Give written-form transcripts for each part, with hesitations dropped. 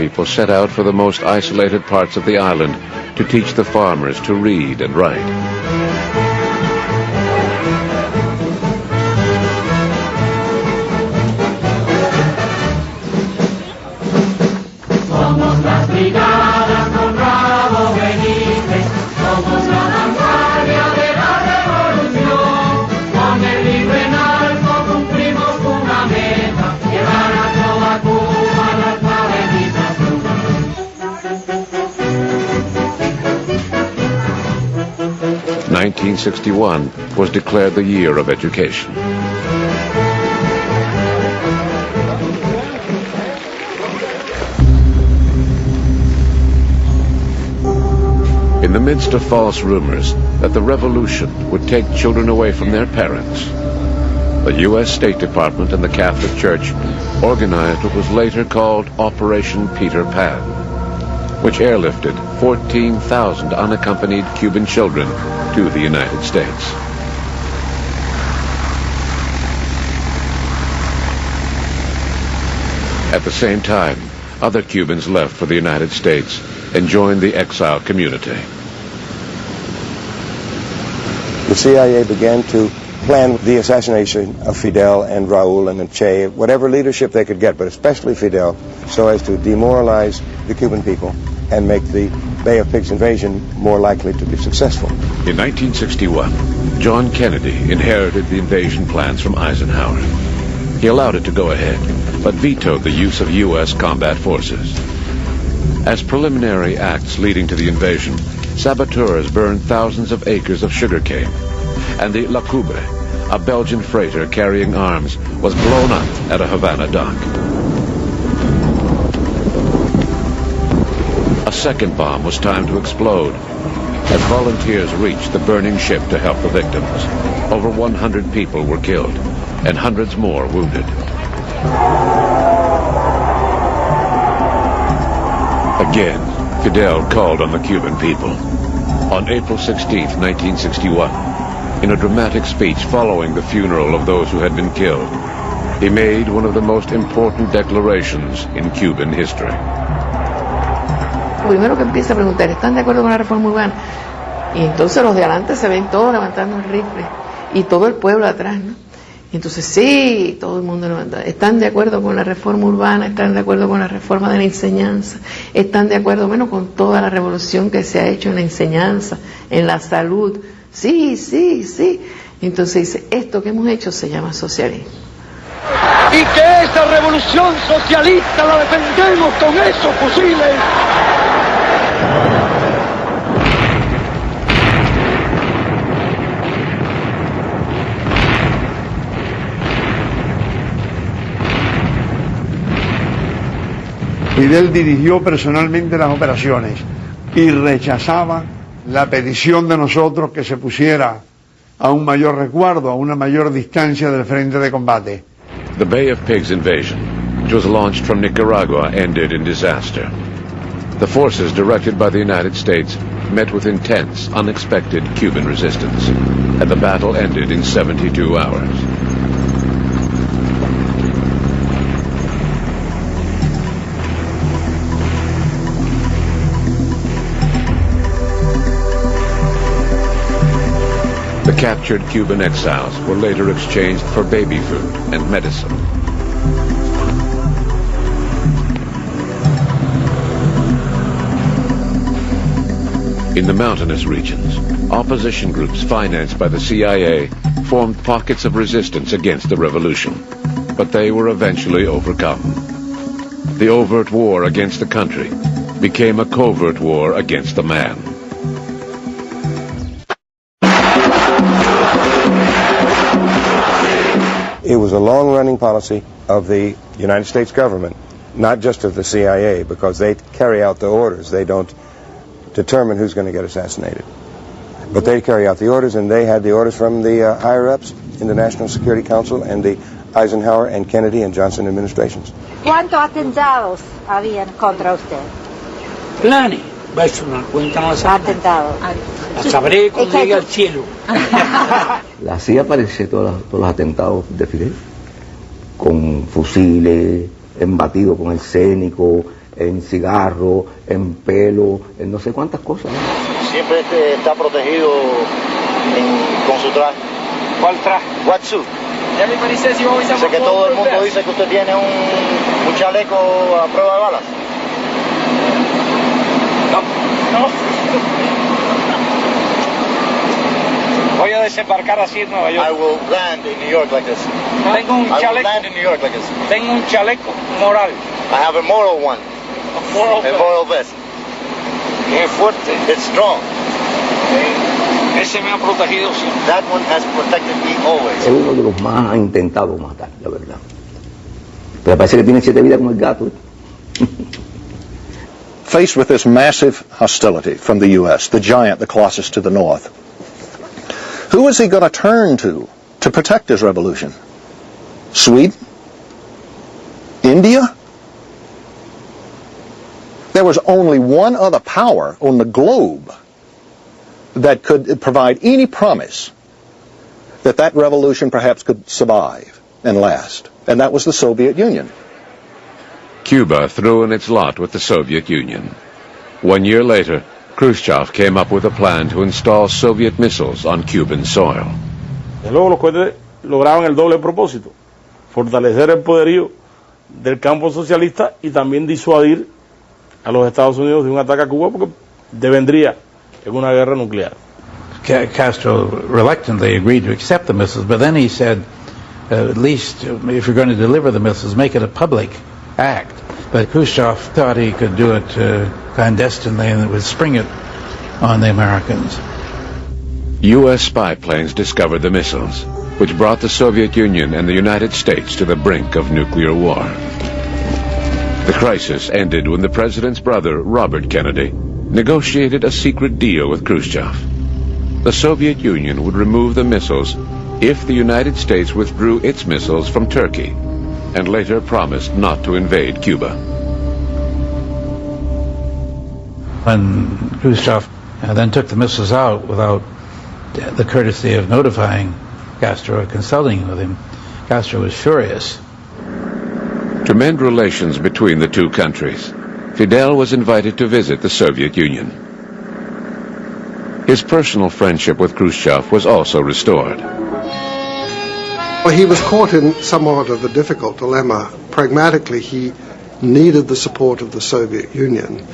people set out for the most isolated parts of the island to teach the farmers to read and write. In 1961 was declared the year of education. In the midst of false rumors that the revolution would take children away from their parents, the U.S. State Department and the Catholic Church organized what was later called Operation Peter Pan, which airlifted 14,000 unaccompanied Cuban children to the United States. At the same time, other Cubans left for the United States and joined the exile community. The CIA began to plan the assassination of Fidel and Raul and Che, whatever leadership they could get, but especially Fidel, so as to demoralize the Cuban people and make the Bay of Pigs invasion more likely to be successful. In 1961, John Kennedy inherited the invasion plans from Eisenhower. He allowed it to go ahead, but vetoed the use of U.S. combat forces. As preliminary acts leading to the invasion, saboteurs burned thousands of acres of sugarcane, and the La Coubre, a Belgian freighter carrying arms, was blown up at a Havana dock. A second bomb was timed to explode. As volunteers reached the burning ship to help the victims, over 100 people were killed and hundreds more wounded. Again, Fidel called on the Cuban people. On April 16, 1961, in a dramatic speech following the funeral of those who had been killed, he made one of the most important declarations in Cuban history. Primero que empieza a preguntar, ¿están de acuerdo con la reforma urbana? Y entonces los de adelante se ven todos levantando el rifle y todo el pueblo atrás, ¿no? Y entonces sí, todo el mundo levanta. ¿Están de acuerdo con la reforma urbana? ¿Están de acuerdo con la reforma de la enseñanza? ¿Están de acuerdo, bueno, con toda la revolución que se ha hecho en la enseñanza, en la salud? Sí, sí, sí. Entonces dice, esto que hemos hecho se llama socialismo. Y que esa revolución socialista la defendemos con esos fusiles. Fidel dirigió personalmente las operaciones y rechazaba la petición de nosotros que se pusiera a un mayor resguardo, a una mayor distancia del frente de combate. The Bay of Pigs invasion, which was launched from Nicaragua, ended in disaster. The forces directed by the United States met with intense, unexpected Cuban resistance, and the battle ended in 72 hours. The captured Cuban exiles were later exchanged for baby food and medicine. In the mountainous regions, opposition groups financed by the CIA formed pockets of resistance against the revolution, but they were eventually overcome. The overt war against the country became a covert war against the man. It was a long-running policy of the United States government, not just of the CIA, because they carry out the orders. They don't determine who's going to get assassinated. But they carry out the orders, and they had the orders from the higher-ups in the National Security Council and the Eisenhower and Kennedy and Johnson administrations. ¿Cuántos atentados habían contra usted? Planes. Eso no cuentan las atentados. La sabré cuando llegue al cielo. La CIA aparece todos los atentados de Fidel, con fusiles, embatidos con el cénico, en cigarro, en pelo, en no sé cuántas cosas. Siempre está protegido con su traje. ¿Cuál traje? Wetsuit. Sé que todo el mundo dice que usted tiene un chaleco a prueba de balas. No. Voy a desembarcar así en Nueva York. I will land in New York like this. Tengo un chaleco. I will land in New York like this. Tengo un chaleco moral. I have a moral one. A moral vest. Qué fuerte. It's strong. Ese me ha protegido siempre. That one has protected me always. Es uno de los más ha intentado matar, la verdad. Pero parece que tiene 7 vidas como el gato. Faced with this massive hostility from the U.S., the giant, the colossus to the north, who is he going to turn to protect his revolution? Sweden? India? There was only one other power on the globe that could provide any promise that that revolution perhaps could survive and last, and that was the Soviet Union. Cuba threw in its lot with the Soviet Union. 1 year later, Khrushchev came up with a plan to install Soviet missiles on Cuban soil. Luego los cohetes lograban el doble propósito: fortalecer el poderío del campo socialista y también disuadir a los Estados Unidos de un ataque a Cuba, porque devendría en una guerra nuclear. Castro reluctantly agreed to accept the missiles, but then he said, at least if you're going to deliver the missiles, make it a public act. But Khrushchev thought he could do it clandestinely and it would spring it on the Americans. U.S. spy planes discovered the missiles, which brought the Soviet Union and the United States to the brink of nuclear war. The crisis ended when the president's brother, Robert Kennedy, negotiated a secret deal with Khrushchev. The Soviet Union would remove the missiles if the United States withdrew its missiles from Turkey, and later promised not to invade Cuba. When Khrushchev then took the missiles out without the courtesy of notifying Castro or consulting with him, Castro was furious. To mend relations between the two countries, Fidel was invited to visit the Soviet Union. His personal friendship with Khrushchev was also restored. Well, he was caught in somewhat of a difficult dilemma. Pragmatically, he needed the support of the Soviet Union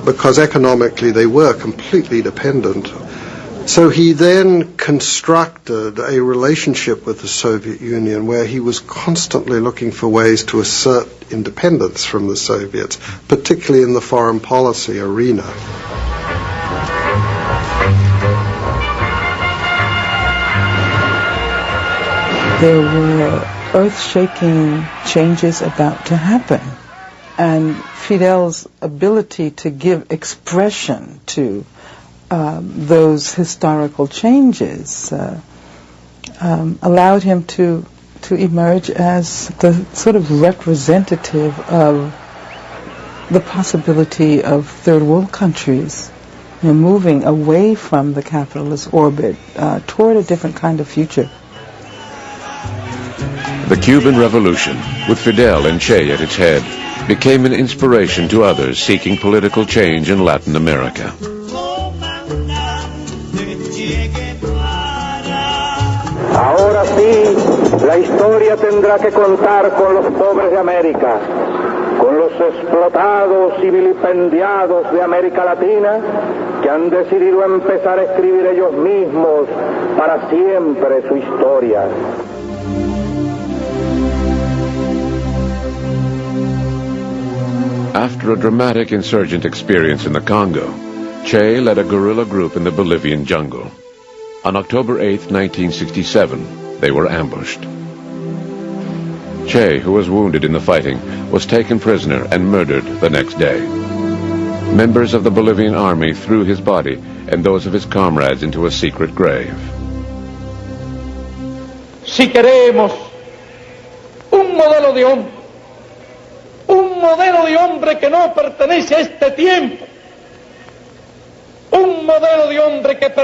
because economically they were completely dependent. So he then constructed a relationship with the Soviet Union where he was constantly looking for ways to assert independence from the Soviets, particularly in the foreign policy arena. There were earth-shaking changes about to happen, and Fidel's ability to give expression to those historical changes allowed him to emerge as the sort of representative of the possibility of third world countries, moving away from the capitalist orbit toward a different kind of future. The Cuban Revolution, with Fidel and Che at its head, became an inspiration to others seeking political change in Latin America. Ahora sí, la historia tendrá que contar con los pobres de América, con los explotados y vilipendiados de América Latina, que han decidido empezar a escribir ellos mismos para siempre su historia. After a dramatic insurgent experience in the Congo, Che led a guerrilla group in the Bolivian jungle. On October 8, 1967, they were ambushed. Che, who was wounded in the fighting, was taken prisoner and murdered the next day. Members of the Bolivian army threw his body and those of his comrades into a secret grave. Si queremos un modelo de hombre que no pertenece a este tiempo, un modelo de hombre que pertenece